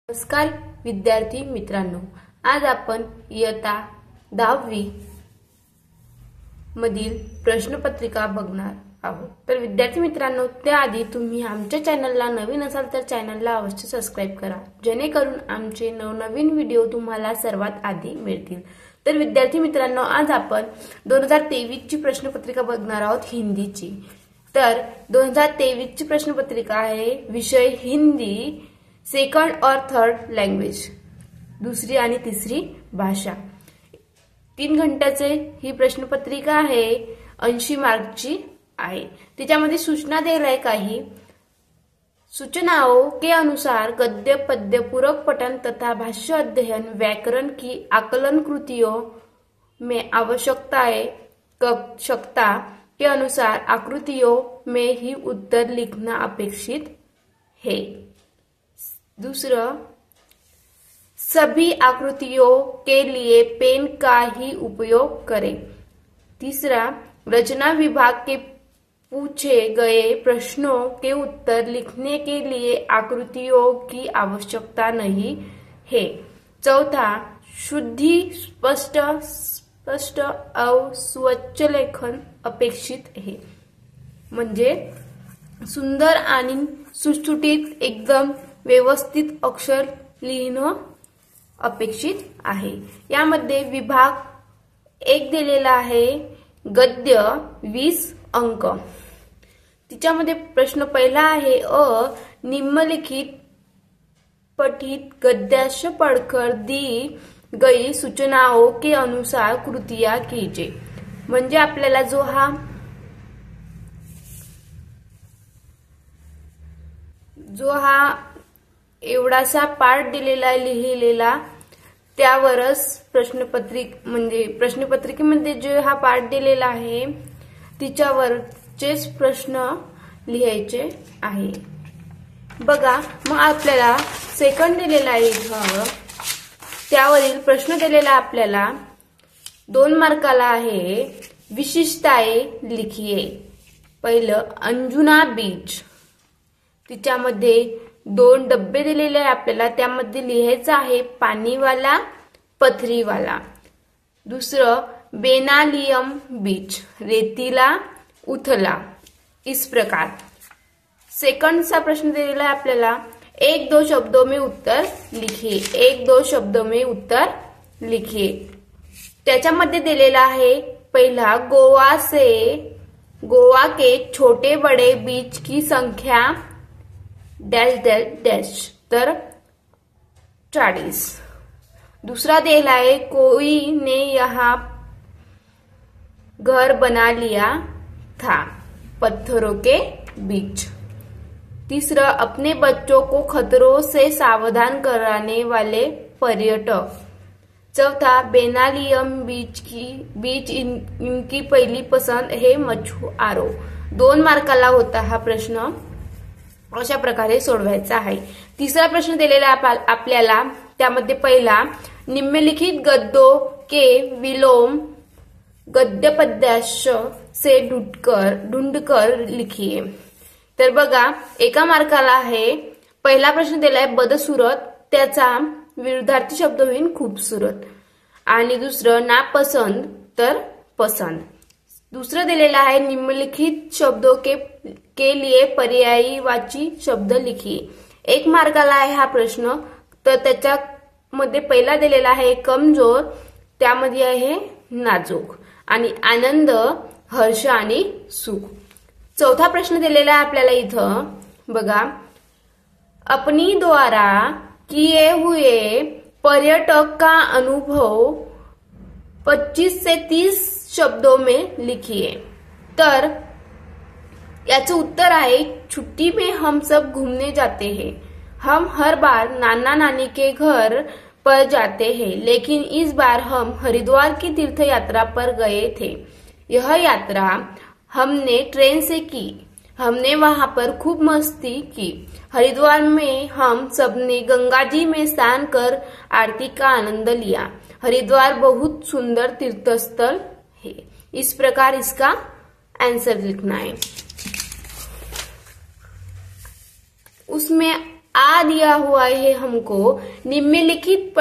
नमस्कार विद्यार्थी मित्रांनो, आज आपण इयत्ता 10वी मधील प्रश्नपत्रिका बघणार आहोत। तर विद्यार्थी मित्रांनो, त्याआधी तुम्ही आमच्या चॅनलला नवीन असाल तर चॅनलला अवश्य सबस्क्राइब करा, जेणेकरून आमचे नवनवीन व्हिडिओ तुम्हाला सर्वात आधी मिळतील। तर विद्यार्थी मित्रांनो, आज आपण 2023 ची प्रश्नपत्रिका बघणार आहोत, हिंदीची। तर 2023 ची प्रश्नपत्रिका आहे विषय हिंदी, सेकंड और थर्ड लँग्वेज, दुसरी आणि तिसरी भाषा। 3 घंट्याचे ही प्रश्नपत्रिका आहे, 80 मार्कची आहे। त्याच्यामध्ये सूचना दिल्या आहे काही। सूचनाओं के अनुसार गद्य पद्य पूरक पठन तथा भाष्य अध्ययन व्याकरण की आकलन कृतियों में आवश्यकता के अनुसार आकृतियों में ही उत्तर लिखना अपेक्षित है। दूसरा, सभी आकृतियों के लिए पेन का ही उपयोग करें। तीसरा, रचना विभाग के पूछे गए प्रश्नों के उत्तर लिखने के लिए आकृतियों की आवश्यकता नहीं है। चौथा, शुद्धि स्पष्ट और स्वच्छ लेखन अपेक्षित है। म्हणजे सुंदर आणि सुटसुटीत एकदम व्यवस्थित अक्षर लिहिणं अपेक्षित आहे। यामध्ये विभाग 1 दिलेला आहे, गद्य 20 अंक। तिच्यामध्ये प्रश्न पहिला आहे, निम्नलिखित पठित गद्याश पढ़कर दी गई सूचनाओं के अनुसार कृतियां कीजिए। म्हणजे आपल्याला जो हा एवढासा पाठ दिलेला लिहिलेला, त्यावरच प्रश्नपत्रिकेमध्ये जो हा पाठ दिलेला आहे तिच्यावरचेच प्रश्न लिहायचे आहे। बघा, मग आपल्याला सेकंड दिलेला आहे इथं, त्यावरील प्रश्न दिलेला आपल्याला 2 मार्काला आहे, विशेषताएं लिखिए। पहिलं, अंजुना बीच, तिच्यामध्ये 2 डब्बे दिलेले आहे आपल्याला, त्यामध्ये लिहायचं आहे पाणीवाला, पथरीवाला। दुसरं, बेनालियम बीच, रेतीला, उथला। इस प्रकार सेकंडचा प्रश्न दिलेला आहे आपल्याला, 1-2 शब्दों में उत्तर लिखिए। 1-2 शब्दों में उत्तर लिखिए। त्याच्यामध्ये दिलेला आहे पहिला, गोवा के छोटे बड़े बीच की संख्या डैश डैश डैश, तर 40। दूसरा दिला है, कोई ने यहाँ घर बना लिया था पत्थरों के बीच। तीसरा, अपने बच्चों को खतरों से सावधान कराने वाले पर्यटक। चौथा, बेनालियम बीच इनकी पहली पसंद है मछुआरों। 2 मार्काला होता हा प्रश्न, अशा प्रकारे सोडवायचा आहे। तिसरा प्रश्न दिलेला आपल्याला, त्यामध्ये पहिला, निम्नलिखित गद्यों के विलोम गद्य पद्याश से ढूंढकर लिखिए। तर बघा, 1 मार्काला आहे। पहिला प्रश्न दिलाय बदसूरत, त्याचा विरुद्धार्थी शब्द होईल खूबसूरत। आणि दुसरं, नापसंद तर पसंद। दूसरा दिलेला आहे, निम्नलिखित शब्दों के लिए पर्यायवाची शब्द लिखिए। 1 मार्काला आहे हा प्रश्न। तर त्याच्यामध्ये पहिला दिलेला आहे कमजोर, त्यामध्ये आहे नाजूक। आणि आनंद, हर्ष आणि सुख। चौथा प्रश्न दिलेला आहे आपल्याला इथं, बघा, अपनी द्वारा किए हुए पर्यटक का अनुभव 25 से 30 शब्दों में लिखिए। तर याचं उत्तर आहे, छुट्टी में हम सब घूमने जाते हैं। हम हर बार नाना नानी के घर पर जाते हैं, लेकिन इस बार हम हरिद्वार की तीर्थ यात्रा पर गए थे। यह यात्रा हमने ट्रेन से की। हमने वहां पर खूब मस्ती की। हरिद्वार में हम सबने गंगा जी में स्नान कर आरती का आनंद लिया। हरिद्वार बहुत सुंदर तीर्थस्थल है। इस प्रकार इसका आंसर लिखना है। उसमें आ दिया हुआ है हमको, निम्नलिखित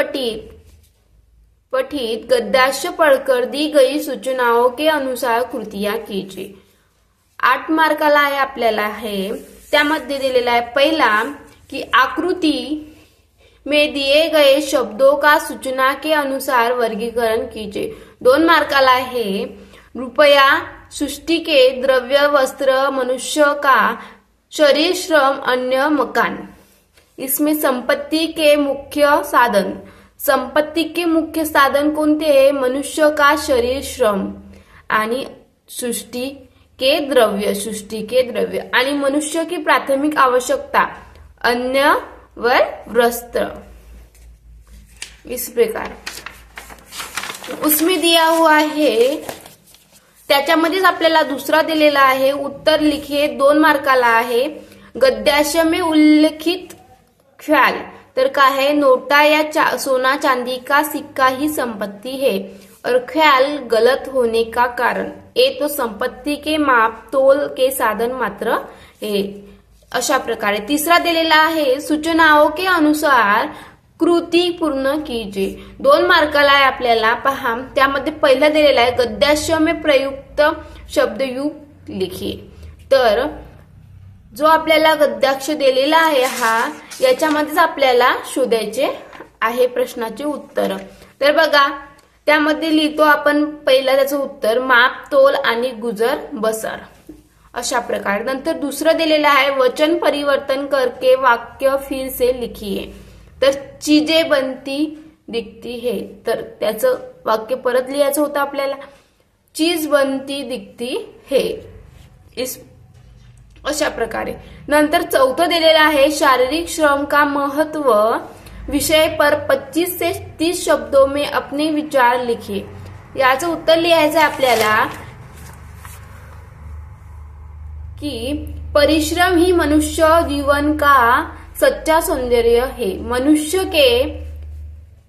पठित गद्यास्य पढ़कर दी गई सूचनाओं के अनुसार कृतियां कीजिए। 8 मार्काला आहे आपल्याला हे, त्यामध्ये दिलेला आहे पहिला कि आकृति में दिए गए शब्दों का सूचना के अनुसार वर्गीकरण कीजिए। 2 मार्काला है रुपया, सृष्टि के द्रव्य, वस्त्र, मनुष्य का शरीर, श्रम, अन्य, मकान। इसमें संपत्ति के मुख्य साधन, संपत्ति के मुख्य साधन कोणते है? मनुष्य का शरीर, श्रम आणि सृष्टि के द्रव्य आणि मनुष्य की प्राथमिक आवश्यकता अन्न व वस्त्र। इस प्रकार उसमें दिया हुआ है, त्याच्यामध्येच आपल्याला दुसरा दिलेला आहे उत्तर लिखिए। 2 मार्काला आहे गद्यास्य में उल्लेखित ख्याल, तर का है? नोटा या सोना चांदी का सिक्का ही संपत्ति है और ख्याल गलत होने का कारण ए तो संपत्ति के माप तोल के साधन मात्र है। अशा प्रकारे तीसरा दिलेला आहे सूचनाओं के अनुसार कृती पूर्ण कीजिए। 2 मार्काला आहे आपल्याला पहा, त्यामध्ये पहिला दिलेला आहे गद्यास्य में प्रयुक्त शब्दयुक्त लिखिए। तर जो आपल्याला गद्याक्ष दिलेला आहे हा, याच्यामध्येच आपल्याला शोधायचे आहे प्रश्नाचे उत्तर। तर बघा त्यामध्ये लिहितो आपण पहिला त्याचं उत्तर माप तोल आणि गुजर बसर अशा प्रकारे। नंतर दुसरं दिलेलं आहे वचन परिवर्तन करके वाक्य फिर से लिखिए। तर चीजें बनती दिखती है, तर त्याचं वाक्य परत लिहायचं होतं आपल्याला, चीज बनती दिखती है। इस अशा प्रकारे। नंतर चौथं दिलेलं आहे शारीरिक श्रम का महत्व विषय पर 25 से 30 शब्दों में अपने विचार लिखिए। याचं उत्तर लिहायचं आपल्याला कि परिश्रम ही मनुष्य जीवन का सच्चा सौंदर्य है। मनुष्य के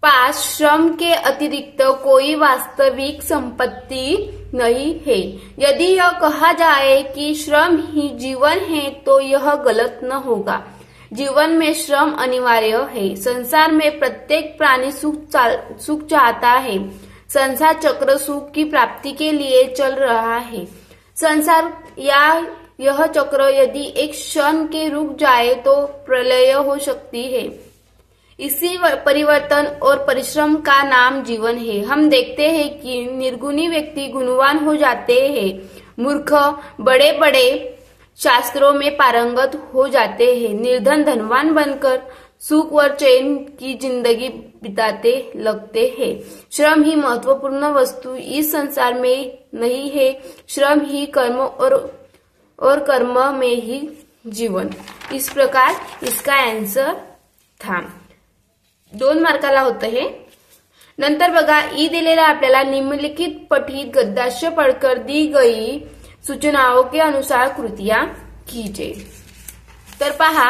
पास श्रम के अतिरिक्त कोई वास्तविक संपत्ति नहीं है। यदि यह कहा जाए कि श्रम ही जीवन है तो यह गलत न होगा। जीवन में श्रम अनिवार्य है। संसार में प्रत्येक प्राणी सुख चाहता है। संसार चक्र सुख की प्राप्ति के लिए चल रहा है। संसार या यह चक्र यदि एक क्षण के रुक जाए तो प्रलय हो सकती है। इसी परिवर्तन और परिश्रम का नाम जीवन है। हम देखते हैं कि निर्गुणी व्यक्ति गुणवान हो जाते हैं, मूर्ख बड़े बड़े शास्त्रों में पारंगत हो जाते हैं, निर्धन धनवान बनकर सुख और चैन की जिंदगी बिताते लगते हैं। श्रम ही महत्वपूर्ण वस्तु इस संसार में नहीं है। श्रम ही कर्म और कर्म में ही जीवन। इस प्रकार इसका आंसर था। 2 मार्काला होतं हे। नंतर बघा ई दिलेला आपल्याला निम्नलिखित पठित गद्यास्य पढ़कर दी गई सूचनाओं के अनुसार कृतियां कीजिए। तर पहा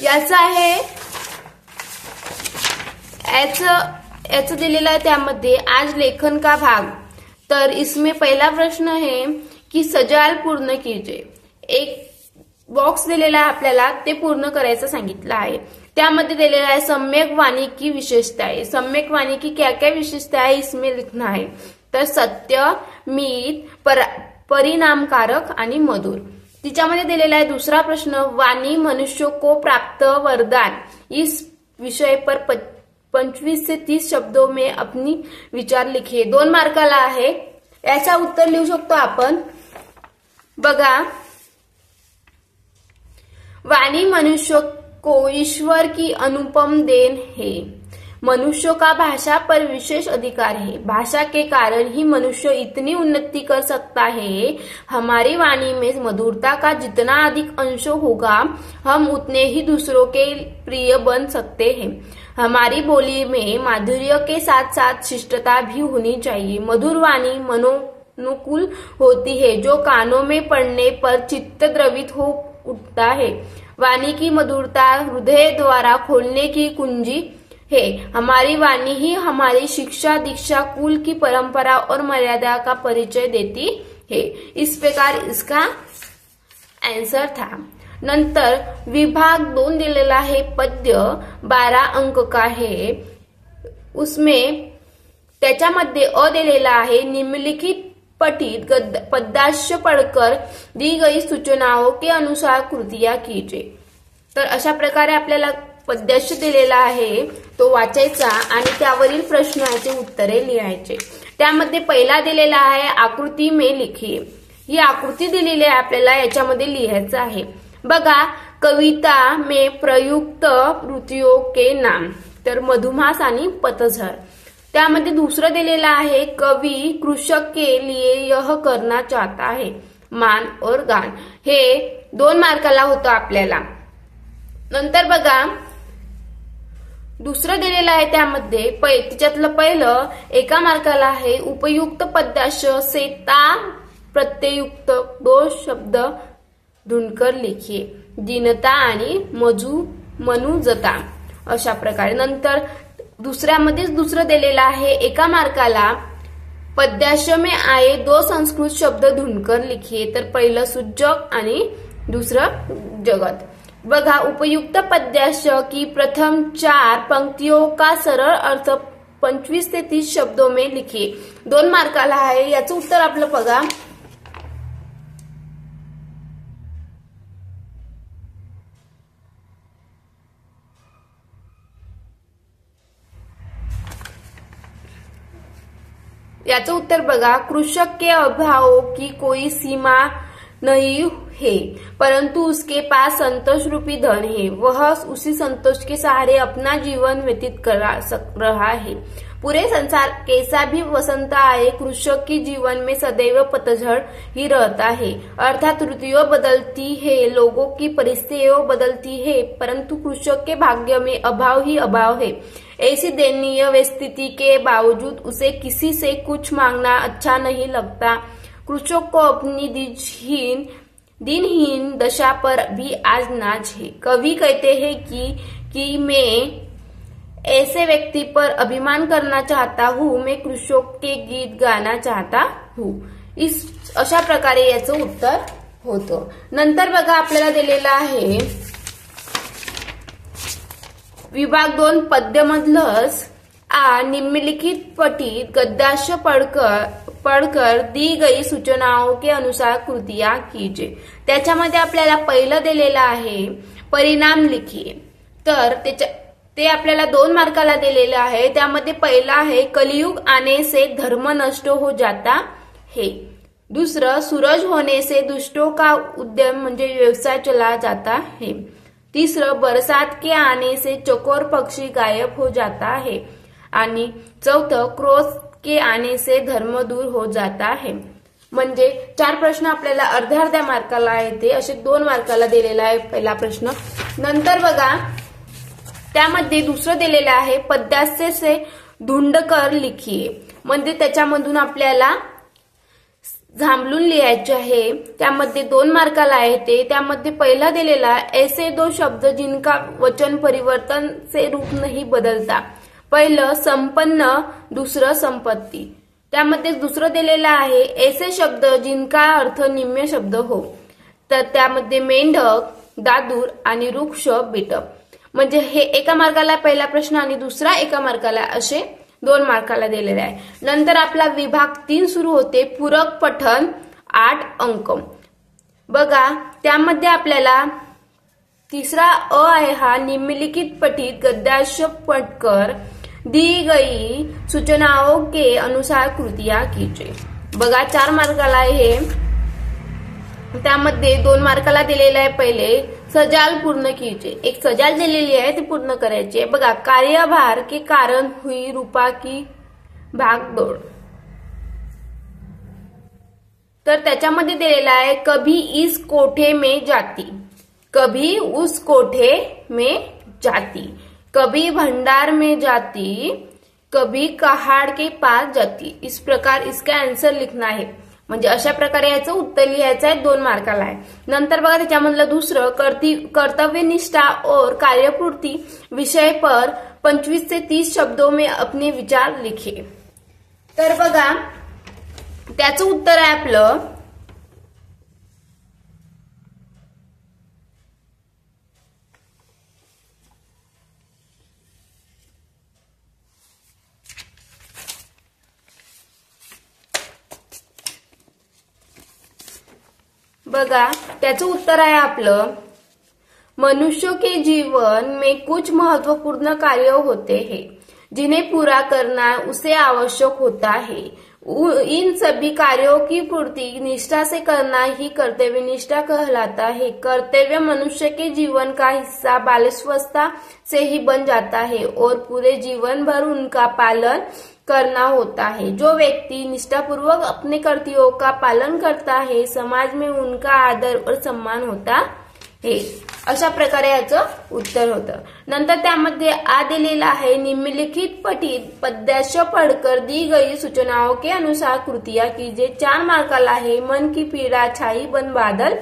याचं आहे याचं दिलेला आहे त्यामध्ये आज लेखन का भाग। तर इसमें पहला प्रश्न है कि सजाल पूर्ण कीजिए। एक बॉक्स दिलेला आहे आपल्याला, ते पूर्ण करायचं सांगितलं आहे। त्यामध्ये दिलेला है सम्यक वाणी की विशेषताएं। सम्यक वाणी की क्या क्या विशेषताएं इसमें लिखना है। तर सत्य, मीत, परिणामकारक आणि मधुर। तिच्यामध्ये दिलेला है दूसरा प्रश्न वाणी मनुष्य को प्राप्त वरदान। इस विषय पर 25 से 30 शब्दों में अपनी विचार लिखिए। 2 मार्काला आहे। याचा उत्तर लिहू शकतो आपण। बघा वाणी मनुष्य को ईश्वर की अनुपम देन है। मनुष्य का भाषा पर विशेष अधिकार है। भाषा के कारण ही मनुष्य इतनी उन्नति कर सकता है। हमारी वाणी में मधुरता का जितना अधिक अंश होगा हम उतने ही दूसरों के प्रिय बन सकते हैं। हमारी बोली में माधुर्य के साथ साथ शिष्टता भी होनी चाहिए। मधुर वाणी मनोनुकूल होती है जो कानों में पड़ने पर चित्त द्रवित हो उठता है। वाणी की मधुरता हृदय द्वारा खोलने की कुंजी है। हमारी वाणी ही हमारी शिक्षा दीक्षा कुल की परंपरा और मर्यादा का परिचय देती है। इस प्रकार इसका आंसर था। नंतर विभाग 2 दिलेला आहे पद्य 12 अंक का है उसमें त्याच्यामध्ये अ दिलेला आहे निम्नलिखित पठित पद्याश पढ़कर दी गई सूचनाओं के अनुसार कृतियां कीजिए। तर अशा प्रकारे आपल्याला पद्याश दिलेला आहे तो वाचायचा आणि त्यावरील प्रश्नाचे उत्तरे लिहायचे। त्यामध्ये पहिला दिलेला आहे आकृती में लिखिए। ही आकृती दिलेली आहे आपल्याला याच्यामध्ये लिहायचं आहे। बघा कविता में प्रयुक्त कृतियों के नाम तर मधुमास आणि पतझर। त्यामध्ये दुसरं दिलेलं आहे कवि कृषक के लिए यह करना चाहता है मान और गान। हे 2 मार्काला होतं आपल्याला। नंतर बघा दुसरं दिलेलं आहे त्यामध्ये त्याच्यातलं पहिलं 1 मार्काला आहे उपयुक्त पद्याश से ता प्रत्ययुक्त 2 शब्द ढूंढकर लिखिए दीनता आणि मनुजता अशा प्रकारे। नंतर दुसऱ्यामध्येच दुसरं दिलेलं आहे 1 मार्काला पद्याश में आए 2 संस्कृत शब्द ढूंढकर लिखिए तर पहिलं सुजग आणि दुसरं जगत। बघा उपयुक्त पद्याश की प्रथम 4 पंक्तियों का सरळ अर्थ 25 से 30 शब्दों में लिखिए 2 मार्काला आहे। याचं उत्तर आपलं बघा याचं उत्तर बघा कृषक के अभावों की कोई सीमा नहीं है परंतु उसके पास संतोष रूपी धन है वह उसी संतोष के सहारे अपना जीवन व्यतीत कर रहा है। पूरे संसार कैसा भी वसंत आए कृषक की जीवन में सदैव पतझड़ ही रहता है अर्थात ऋतुएं बदलती है लोगों की परिस्थितियां बदलती है परंतु कृषक के भाग्य में अभाव ही अभाव है। ऐसी दयनीय स्थिति के बावजूद उसे किसी से कुछ मांगना अच्छा नहीं लगता। कृषक को अपनी दिनहीन दशा पर भी आज नाज है। कवि कहते हैं कि मैं ऐसे व्यक्ति पर अभिमान करना चाहता हूँ मैं कृषक के गीत गाना चाहता हूँ। इस अशा प्रकारे याचं उत्तर होतं। नंतर बघा आपल्याला दिलेला आहे विभाग 2 पद्यमधलंच निम्नलिखित पठित गद्याश पढ़कर दी गई सूचनाओं के अनुसार कृतियां कीजिए। त्याच्यामध्ये आपल्याला पहिलं दिलेलं आहे परिणाम लिखिए तर ते आपल्याला 2 मार्काला दिलेलं आहे। त्यामध्ये पहिला आहे कलियुग आने से धर्म नष्ट हो जाता है। दुसरं सूरज होने से दुष्टों का उद्यम म्हणजे व्यवसाय चला जाता है। तीसरं बरसात के आने से चकोर पक्षी गायब हो जाता है आणि चौथं क्रोध के आने से धर्म दूर हो जाता है। म्हणजे 4 प्रश्न आपल्याला अर्ध्या मार्काला आहे ते असे 2 मार्काला दिलेला आहे पहिला प्रश्न। नंतर बघा त्यामध्ये दुसरं दिलेलं आहे पद्यास्य से ढूंढकर लिखिए म्हणजे त्याच्यामधून आपल्याला झांबलून लिहायचे आहे। त्यामध्ये 2 मार्काला आहे ते त्यामध्ये पहिला दिलेला ऐसे 2 शब्द जिनका वचन परिवर्तन से रूप नहीं बदलता पहिलं संपन्न दुसरं संपत्ती। त्यामध्ये दुसरं दिलेलं आहे ऐसे शब्द जिनका अर्थ निम्न शब्द हो तर त्यामध्ये मेंढक दादूर आणि वृक्ष बिटप। म्हणजे हे 1 मार्काला पहिला प्रश्न आणि दुसरा 1 मार्काला असे 2 मार्काला दिलेले आहे। नंतर आपला विभाग 3 सुरू होते पूरक पठन 8 अंक। बघा त्यामध्ये आपल्याला तिसरा अ आहे हा निम्नलिखित पठित गद्याश पढ़कर दी गई सूचनाओं के अनुसार कृतियां कीजिए। बघा 4 मार्काला आहे त्यामध्ये 2 मार्काला दिलेला आहे पहिले सजाल पूर्ण कीजिए। एक सजाल दिलेली आहे ती पूर्ण करायची आहे। बघा कार्यभार के कारण हुई रूपा की भागदौड़ तर त्याच्यामध्ये दिलेला आहे कभी इस कोठे में जाती कभी उस कोठे में जाती कभी भंडार में जाती कभी कहाड़ के पास जाती। इस प्रकार इसका आंसर लिखना है म्हणजे अशा प्रकारे याचं उत्तर लिहायचं आहे 2 मार्काला आहे। नंतर बघा त्याच्यामधलं दुसरं कर्तव्यनिष्ठा और कार्यपूर्ति विषय पर 25 से 30 शब्दों में अपने विचार लिखिए तर बघा त्याचं उत्तर आहे आपलं बघा त्याचं उत्तर आहे आपलं, मनुष्य के जीवन में कुछ महत्वपूर्ण कार्य होते हैं जिन्हें पूरा करना उसे आवश्यक होता है। इन सभी कार्यों की पूर्ति निष्ठा से करना ही कर्तव्य निष्ठा कहलाता है। कर्तव्य मनुष्य के जीवन का हिस्सा बाल्यावस्था से ही बन जाता है और पूरे जीवन भर उनका पालन करना होता है। जो व्यक्ति निष्ठापूर्वक अपने कर्तव्यों का पालन करता है समाज में उनका आदर और सम्मान होता है। अशा प्रकारे याचं उत्तर होतं। नंतर त्यामध्ये आ दिलेला आहे, निम्नलिखित पठित पद्याश पढ़कर दी गई सूचनाओं के अनुसार कृतियां कीजिए। 4 मार्काला आहे। मन की पीड़ा छाई बन बादल,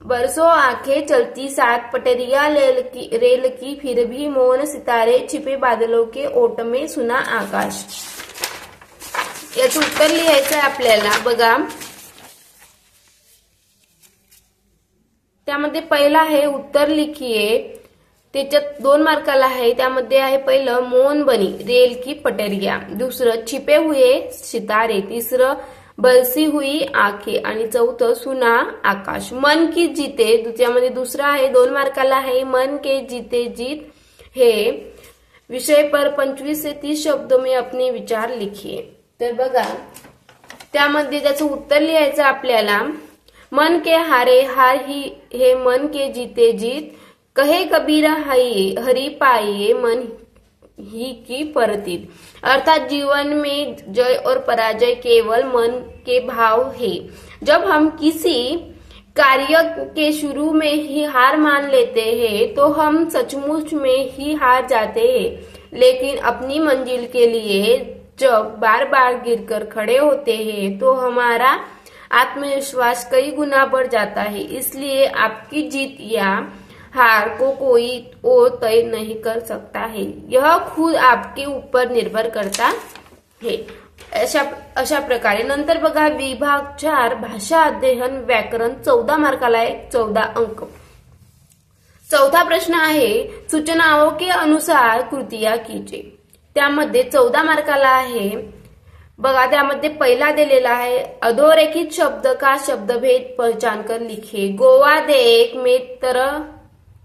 बरसों आंखें चलती साथ, पटरिया रेल की फिर भी मौन, सितारे छिपे बादलों के ओट में सुना आकाश। याचं उत्तर लिहायचं आहे आपल्याला। बघा त्यामध्ये पहिला आहे उत्तर लिखिए, त्याच्यात 2 मार्काला आहे। त्यामध्ये आहे पहिलं मौन बनी रेल की पटरिया, दुसरं छिपे हुए सितारे, तिसरं बरसी हुई आंखें आणि चौथं सुना आकाश। मन की जीते त्यामध्ये दुसरा आहे 2 मार्काला आहे, मन के जीते जीत हे विषय पर 25 से 30 शब्दों में अपने विचार लिखिए। तर बघा त्यामध्ये त्याचं उत्तर लिहायचं आपल्याला, मन के हारे हार ही है मन के जीते जीत, कहे कबीर हरि पाइए मन ही की परतीत। अर्थात जीवन में जय और पराजय केवल मन के भाव है। जब हम किसी कार्य के शुरू में ही हार मान लेते हैं तो हम सचमुच में ही हार जाते हैं, लेकिन अपनी मंजिल के लिए जब बार बार गिरकर खड़े होते हैं तो हमारा आत्मविश्वास कई गुना बढ़ जाता है। इसलिए आपकी जीत या हार को कोई और तय नहीं कर सकता है, यह खुद आपके ऊपर निर्भर करता है। अशा प्रकारे नंतर बघा विभाग 4 भाषा अध्ययन व्याकरण 14 मार्काला आहे, 14 अंक। चौथा प्रश्न आहे, सूचनाओं के अनुसार कृतियां कीजिए। त्यामध्ये 14 मार्काला आहे। बघा त्यामध्ये पहिला दिलेला आहे, अधोरेखित शब्द का शब्दभेद पहचान कर लिखिए। गोवा देख में तरह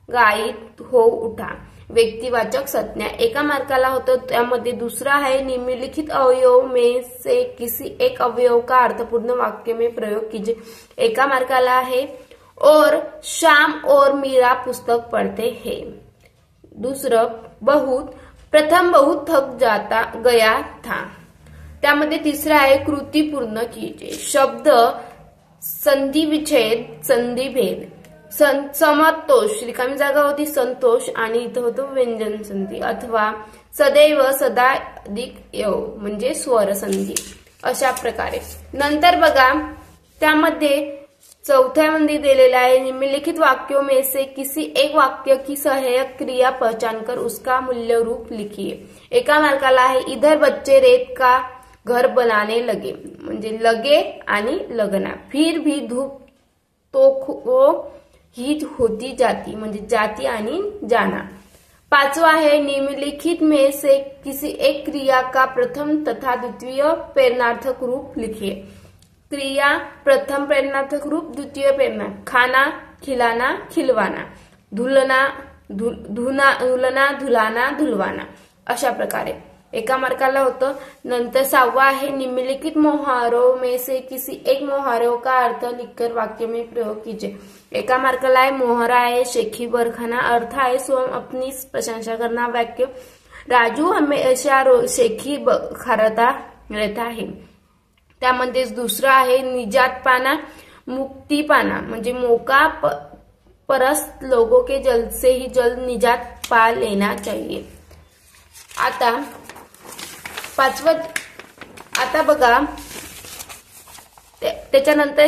गायित हो उठा, व्यक्तिवाचक संज्ञा 1 मार्काला होतं। त्यामध्ये दुसरा आहे, निम्नलिखित अवयव में से किसी एक अवयव का अर्थपूर्ण वाक्य में प्रयोग कीजिए। 1 मार्काला आहे। और श्याम और मीरा पुस्तक पढ़ते हैं। दूसरं प्रथम बहुत थक जाता गया था। त्यामध्ये तिसरा आहे, कृती पूर्ण कीजिए। शब्द संधि विच्छेद संधि भेद, समतोष रिकामी जागा होती संतोष आणि इथं होतं व्यंजन संधी, अथवा सदैव सदा अधिक यव म्हणजे स्वर संधी। अशा प्रकारे नंतर बघा त्यामध्ये चौथ्यामध्ये दिलेला आहे, निम्नलिखित वाक्यों में से किसी एक वाक्य की सहायक क्रिया पहचान कर उसका मूल्य रूप लिखिए। 1 मार्काला आहे, इधर बच्चे रेत का घर बनाने लगे म्हणजे लगे आणि लगना, फिर भी धूप तो ही होती जाती म्हणजे जाती आणि जाना। 5वां है, निम्नलिखित में से किसी एक क्रिया का प्रथम तथा द्वितीय प्रेरणार्थक रूप लिखिए। क्रिया प्रथम प्रेरणार्थक रूप, द्वितीय प्रेरणा, खाना खिलाना खिलवाना, धुलना धुलना धुलाना धुलवाना। अशा प्रकारे 1 मार्काला होतं। नंतर 6वां आहे, निम्नलिखित मोहारों में से किसी एक मोहारों का अर्थ लिखकर वाक्य में प्रयोग कीजिए। 1 मार्काला आहे, मोहरा आहे शेखी बरखाना, अर्थ आहे स्वयं अपनी प्रशंसा करना। वाक्य, राजू हमेशा शेखी खारता रहता है। त्यामध्ये दुसरा आहे, निजात पाना मुक्ति पाना म्हणजे मौका परस्त लोगों के जल्द से ही जल्द निजात पा लेना चाहिए। आता 5वां आता बघा त्याच्यानंतर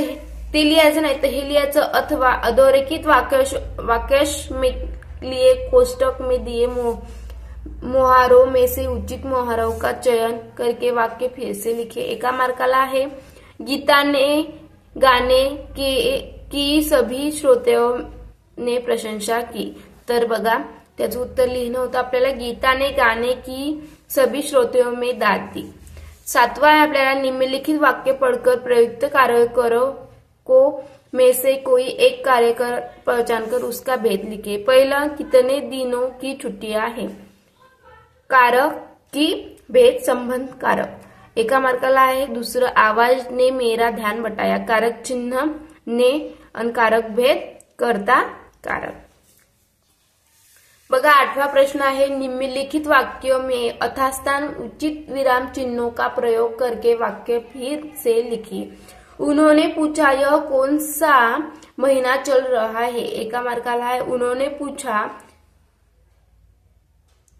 ते लिहायचं नाही तर हे लिहायचं, अथवा अधोरेखित वाक्यश में लिए कोष्टक में दिए मोहारों में से उचित मोहारों का चयन करके वाक्य फिर से लिखे। 1 मार्काला आहे, गीता ने गाने की सभी श्रोत्यों ने प्रशंसा की। तर बघा त्याचं उत्तर लिहिणं होतं आपल्याला, गीता ने गाने की सभी श्रोत्यों में दाद दी। 7वां है आपल्याला, निम्नलिखित वाक्य पढ़कर प्रयुक्त कार्य करो को में से कोई एक कार्य कर पहचान कर उसका भेद लिखे। पहला, कितने दिनों की छुट्टियां हैं। कारक की भेद संबंध कारक एका मार्काला आहे। दुसरं, आवाज ने मेरा ध्यान बटाया। कारक चिन्ह ने आणि कारक भेद करता कारक। बघा 8वां प्रश्न आहे, निम्नलिखित वाक्यों में यथास्थान उचित विराम चिन्हों का प्रयोग करके वाक्य फिर से लिखिए। उन्होंने पूछा यह कौन सा महीना चल रहा है। एका मार्काला आहे। उन्होंने पूछा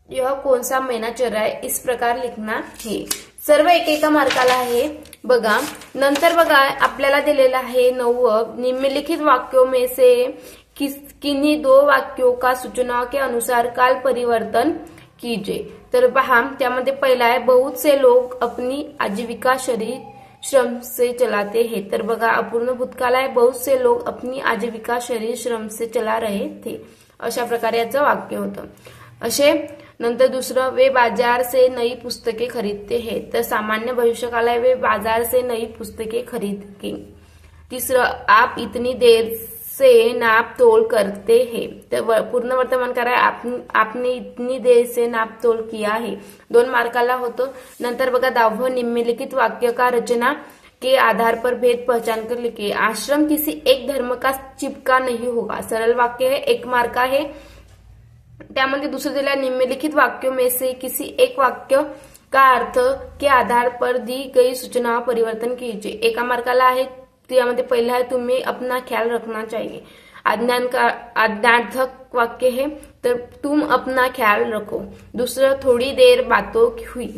यह कौन सा महीना चल रहा है, इस प्रकार लिखना है। सर्व एकेका मार्काला आहे। बघा नंतर बघा आपल्याला दिलेला आहे 9, निम्नलिखित वाक्यों में से किन्हीं 2 वाक्यों का सूचनाओं के अनुसार काल परिवर्तन कीजिए। तर पहा त्यामध्ये पहिला आहे, बहुत से लोग अपनी आजीविका शरीर श्रम से चलाते हैं। तर बघा अपूर्ण भूतकाळ आहे, बहुत से लोग अपनी आजीविका शरीर श्रम से चला रहे थे, अशा प्रकारे याचं वाक्य होतं। असे नंतर दुसरं, वे बाजार से नई पुस्तकें खरीदते हैं। तर सामान्य भविष्यकाल आहे, वे बाजार से नई पुस्तकें खरीदेंगे। तीसरं, आप इतनी देर से नाप तोल करते हैं। तर पूर्ण वर्तमान काळ आहे, आपने इतनी देर से नाप तोल किया है, 2 मार्काला होतो। नंतर बघा 10वां, निम्नलिखित वाक्य का रचना के आधार पर भेद पहचान कर लिखिए। आश्रम किसी एक धर्म का चिपका नहीं होगा। सरल वाक्य है, 1 मार्क आहे। त्यामध्ये दुसरं दिलं, निम्नलिखित वाक्यों में से किसी एक वाक्य का अर्थ के आधार पर दी गई सूचना परिवर्तन कीजिए। एका मार्काला आहे। त्यामध्ये पहिला आहे, तुम्हें अपना ख्याल रखना चाहिए। आज्ञार्थक वाक्य है, तर तुम अपना ख्याल रखो। दूसरा, थोड़ी देर बातों हुई।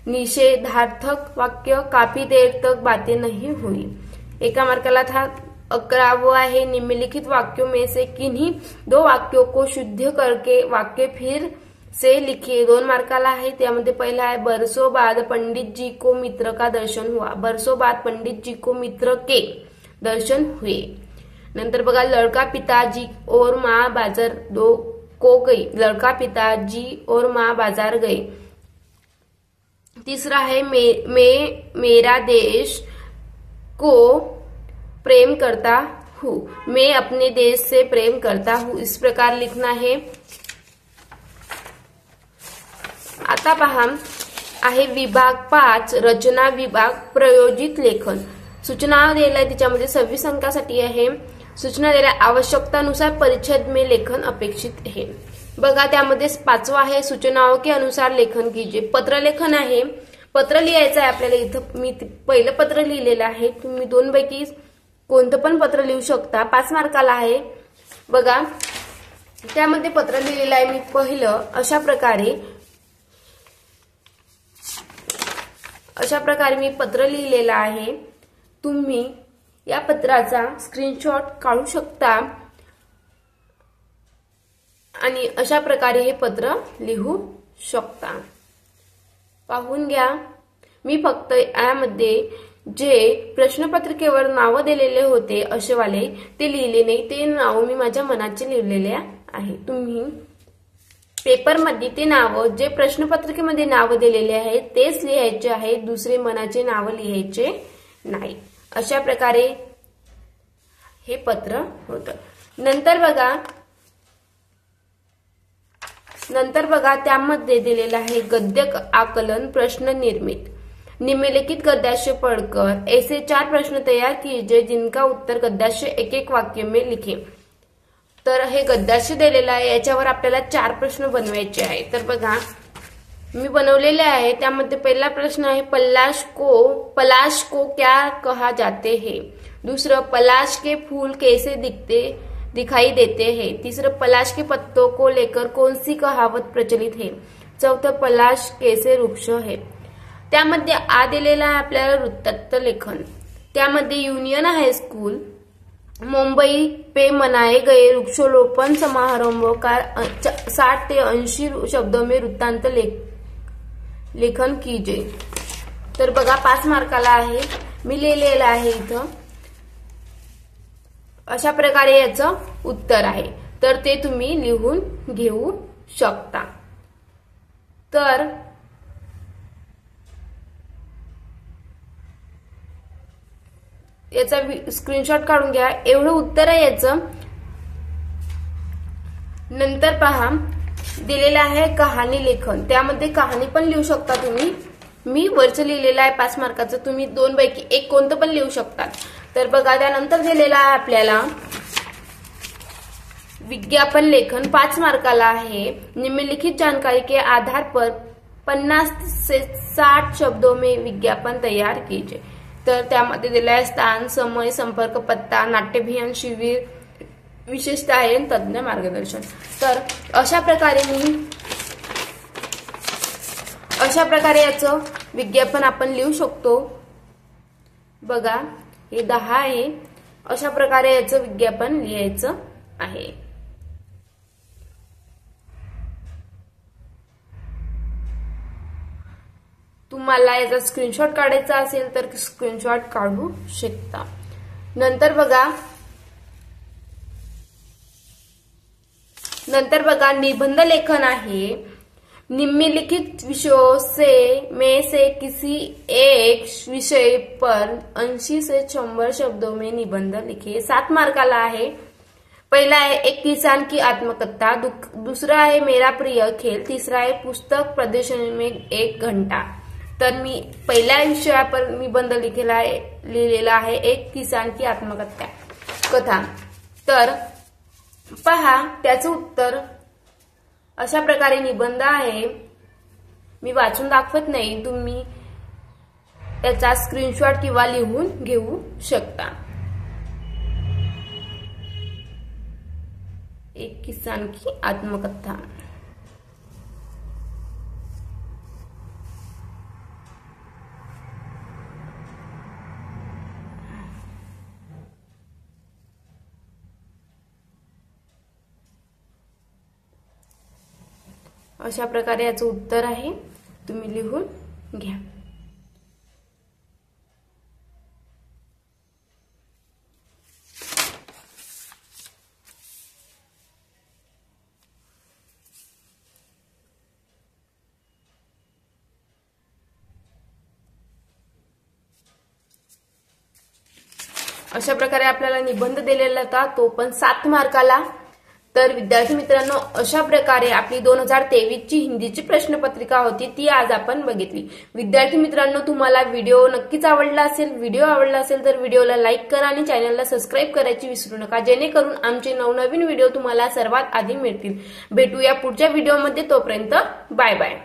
निषेधार्थक वाक्य, काफी देर तक बातें नहीं हुई। एका मार्काला था। 11वां आहे, निम्नलिखित वाक्यों में से किन्हीं 2 वाक्यों को शुद्ध करके वाक्य फिर से लिखिए। 2 मार्काला आहे। त्यामध्ये पहिला आहे, बरसों बाद पंडित जी को मित्र का दर्शन हुआ। बरसों बाद पंडित जी को मित्र के दर्शन हुए। नंतर बघा, लड़का पिताजी और माँ बाजार को गई। लड़का पिताजी और माँ बाजार गए। तीसरा है, मैं मेरा देश को प्रेम करता हूँ। मैं अपने देश से प्रेम करता हूँ, इस प्रकार लिखना है। आता पहा आहे विभाग 5, रचना विभाग प्रयोजित लेखन। सूचना दिल्या त्याच्यामध्ये 26 अंकासाठी आहे। सूचना दिल्या, आवश्यकतानुसार परिच्छेद में लेखन अपेक्षित है। बघा त्यामध्ये 5वां आहे, सूचनाओं के अनुसार लेखन कीजिए। पत्र लेखन आहे, पत्र लिहायचं आहे आपल्याला। इथं मी पहिलं पत्र लिहिलेलं आहे, तुम्ही 2 पैकी कोणतं पण पत्र लिहू शकता। 5 मार्काला आहे। बघा त्यामध्ये पत्र लिहिलेलं आहे मी पहिलं, अशा प्रकारे मी पत्र लिहिलेलं आहे। तुम्ही या पत्राचा स्क्रीनशॉट काढू शकता आणि अशा प्रकारे हे पत्र लिहू शकता। पाहून घ्या। मी फक्त यामध्ये जे प्रश्नपत्रिकेवर नाव दिलेले होते असेवाले ते लिहिले नाही, ते नाव मी माझ्या मनाचे लिहिलेले आहे। तुम्ही पेपरमध्ये ते नाव जे प्रश्नपत्रिकेमध्ये नाव दिलेले आहे तेच लिहायचे आहे, दुसरे मनाचे नाव लिहायचे नाही। अशा प्रकारे हे पत्र होतं। नंतर बघा त्यामध्ये दिलेला आहे गद्य आकलन प्रश्न निर्मित। निम्नलिखित गद्यास्य पढ़कर ऐसे 4 प्रश्न तैयार कीजिए जिनका उत्तर गद्यास्य एक वाक्य में लिखे। तर हे गद्यास्य दिलेलं आहे, याच्यावर आपल्याला 4 प्रश्न बनवायचे आहे। तर बघा मी बनवलेले आहे। त्यामध्ये पहिला प्रश्न आहे, पलाश को क्या कहा जाते हैं। दूसरा, पलाश के फूल कैसे दिखाई देते हैं। तीसरा, पलाश के पत्तों को लेकर कौन सी कहावत प्रचलित है। चौथा, पलाश कैसे वृक्ष है। त्यामध्ये आ दिलेला आहे आपल्याला वृत्तांत लेखन। त्यामध्ये यूनियन हाईस्कूल मुंबई पे मनाए गए वृक्षारोपण समारोह का 60 से 80 शब्दों में वृत्तांत लेखन कीजिए। तर बघा 5 मार्काला आहे, मी लिहिलेलं आहे इथं। अशा प्रकारे याचं उत्तर आहे, तर ते तुम्ही लिहून घेऊ शकता। तर याचा स्क्रीनशॉट काढून घ्या. एवढं उत्तर आहे याचं. नंतर पहा दिलेलं आहे कहाणी लेखन. त्यामध्ये कहाणी पण लिहू शकता तुम्ही. मी वरचं लिहिलेलं आहे 5 मार्काचं. तुम्ही 2 पैकी एक कोणतं पण लिहू शकता. तर बघा त्यानंतर दिलेलं आहे आपल्याला विज्ञापन लेखन 5 मार्काला आहे. निम्नलिखित जानकारी के आधार पर 50 से 60 शब्दों में विज्ञापन तैयार कीजिए. तर त्यामध्ये दिलं आहे स्थान, समय, संपर्क, पत्ता, नाट्यभियान, शिबिर, विशेषतः आहे तज्ञ मार्गदर्शन. तर अशा प्रकारे याचं विज्ञापन आपण लिहू शकतो. बघा हे 10 आहे. अशा प्रकारे याचं विज्ञापन लिहायचं आहे. तुम्हाला याचा स्क्रीनशॉट काढायचा असेल तर स्क्रीनशॉट काढू शकता. नंतर बघा निबंध लेखन आहे. निम्नलिखित विषयों में से किसी एक विषय पर 80 से 100 शब्दों में निबंध लिखिए. 7 मार्काला आहे. पहिला आहे एक किसान की आत्मकथा, दूसरा आहे मेरा प्रिय खेल, तिसरा आहे पुस्तक प्रदर्शनी में 1 घंटा. तर मी पहिल्या विषयावर निबंध लिहिलेला आहे एक किसान की आत्मकथा. तर पहा त्याचं उत्तर अशा प्रकारे निबंध आहे. मी वाचून दाखवत नाही. तुम्ही त्याचा स्क्रीनशॉट किंवा लिहून घेऊ शकता. एक किसान की आत्मकथा. अशा प्रकारे याचं उत्तर आहे. तुम्ही लिहून घ्या. अशा प्रकारे आपल्याला निबंध दिलेला होता, तो पण 7 मार्काला. तर विद्यार्थी मित्रांनो अशा प्रकारे आपली 2023 ची हिंदीची प्रश्नपत्रिका होती, ती आज आपण बघितली. विद्यार्थी मित्रांनो तुम्हाला व्हिडिओ नक्कीच आवडला असेल. व्हिडिओ आवडला असेल तर व्हिडिओला लाईक करा आणि चॅनलला सबस्क्राईब करायची विसरू नका, जेणेकरून आमचे नवनवीन व्हिडिओ तुम्हाला सर्वात आधी मिळतील. भेटूया पुढच्या व्हिडिओमध्ये. तोपर्यंत बाय बाय.